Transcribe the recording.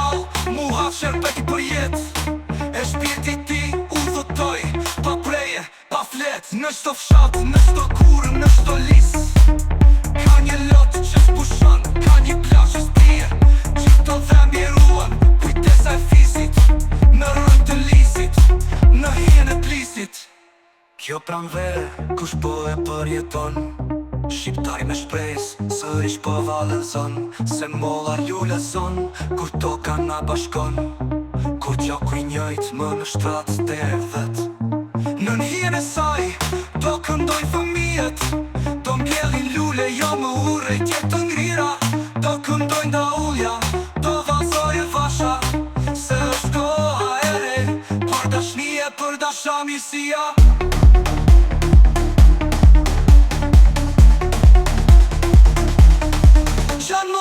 knall, mu hap shërbeti për jet. E shpirti ti u dhëtoj, pa preje, pa flet. Në shto fshat, në shto kur, në shto lis. Ka një lot që s'pushon, ka një plash që s'pir. Qito dhe mjeruan, kujtesa e fisit. Në rrën të lisit, në hien e plisit. Kjo pranvere, kush po e përjeton. Shqiptari me shpres, sërish po valëzon. Se molla lule zon, kur toka na bashkon. Kur gjaku i njëjt më në shtrat të vet. Në njën e saj, do këndoj fëmijet. Do mbjellin lule, jo më urejt jetë të ngrira. Do këndojnë da ullja, do vazoj e vasha. Se është koha e re, për dashnije, për dasha mirësia. Janë